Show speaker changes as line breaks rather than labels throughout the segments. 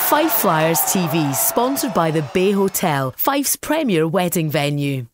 Fife Flyers TV, sponsored by the Bay Hotel, Fife's premier wedding venue.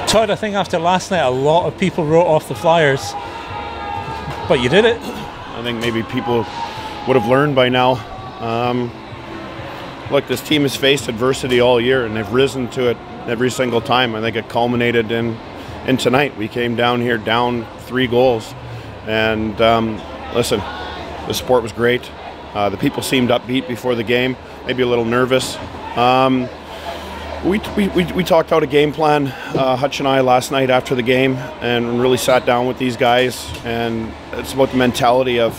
Todd, I think after last night a lot of people wrote off the Flyers, but you did it.
I think maybe people would have learned by now. Look, this team has faced adversity all year and they've risen to it every single time. I think it culminated in tonight. We came down here down 3 goals, and listen, the support was great. The people seemed upbeat before the game, maybe a little nervous. We talked out a game plan, Hutch and I, last night after the game, and really sat down with these guys, and it's about the mentality of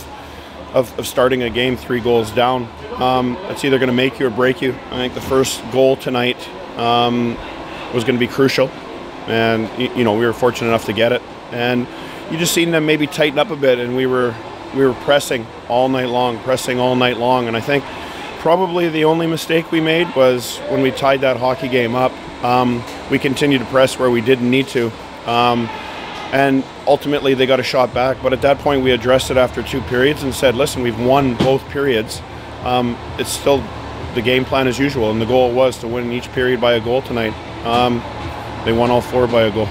starting a game 3 goals down. It's either going to make you or break you. I think the first goal tonight was going to be crucial, and you know, we were fortunate enough to get it, and you just seen them maybe tighten up a bit, and we were pressing all night long, and I think probably the only mistake we made was when we tied that hockey game up. We continued to press where we didn't need to, and ultimately they got a shot back. But at that point, we addressed it after 2 periods and said, listen, we've won both periods. It's still the game plan as usual, and the goal was to win each period by a goal tonight. They won all 4 by a goal.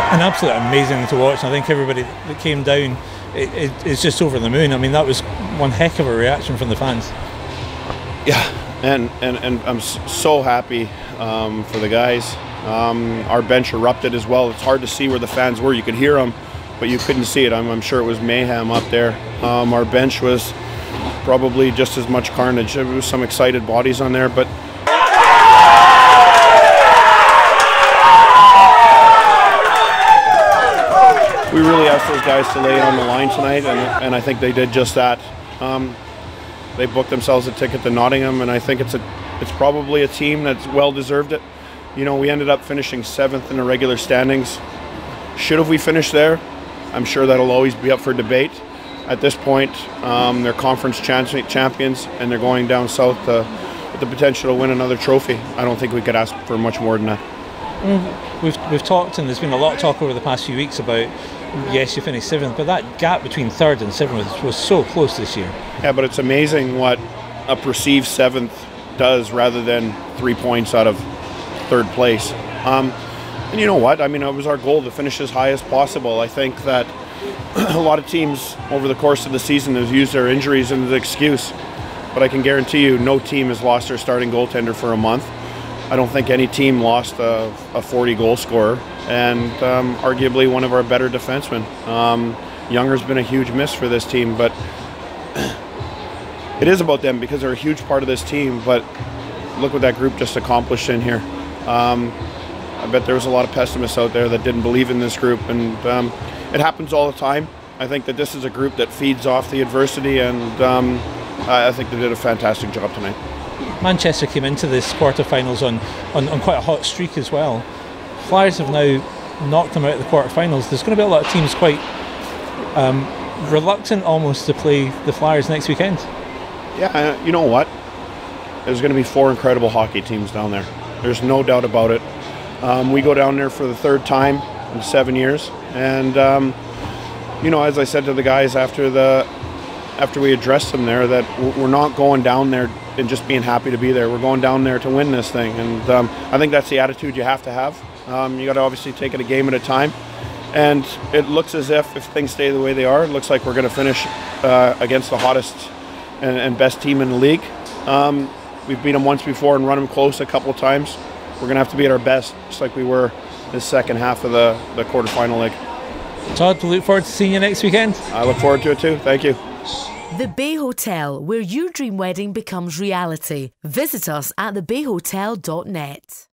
An absolutely amazing to watch. I think everybody that came down is just over the moon. I mean, that was one heck of a reaction from the fans.
Yeah, and I'm so happy for the guys. Our bench erupted as well. It's hard to see where the fans were. You could hear them, but you couldn't see it. I'm sure it was mayhem up there. Our bench was probably just as much carnage. There was some excited bodies on there, but we really asked those guys to lay it on the line tonight, and I think they did just that. They booked themselves a ticket to Nottingham, and I think it's probably a team that's well deserved it. You know, we ended up finishing 7th in the regular standings. Should have we finished there? I'm sure that'll always be up for debate. At this point, they're conference champions, and they're going down south with the potential to win another trophy. I don't think we could ask for much more than that.
We've talked, and there's been a lot of talk over the past few weeks about, yes, you finished 7th, but that gap between 3rd and 7th was so close this year.
Yeah, but it's amazing what a perceived 7th does rather than 3 points out of 3rd place. And you know what? I mean, it was our goal to finish as high as possible. I think that a lot of teams over the course of the season have used their injuries as an excuse, but I can guarantee you no team has lost their starting goaltender for a month. I don't think any team lost a 40-goal scorer, and arguably one of our better defensemen. Younger's been a huge miss for this team, but it is about them because they're a huge part of this team, but look what that group just accomplished in here. I bet there was a lot of pessimists out there that didn't believe in this group, and it happens all the time. I think that this is a group that feeds off the adversity, and I think they did a fantastic job tonight.
Manchester came into this quarterfinals on quite a hot streak as well. Flyers have now knocked them out of the quarterfinals. There's going to be a lot of teams quite reluctant almost to play the Flyers next weekend.
Yeah, you know what? There's going to be 4 incredible hockey teams down there. There's no doubt about it. We go down there for the 3rd time in 7 years, and you know, as I said to the guys after we addressed them there, that we're not going down there and just being happy to be there. We're going down there to win this thing, and I think that's the attitude you have to have. You got to obviously take it a game at a time, and it looks as if things stay the way they are, it looks like we're going to finish against the hottest and best team in the league. We've beat them once before and run them close a couple of times. We're going to have to be at our best, just like we were this second half of the quarterfinal leg.
Todd, we look forward to seeing you next weekend.
I look forward to it too. Thank you.
The Bay Hotel, where your dream wedding becomes reality. Visit us at thebayhotel.net.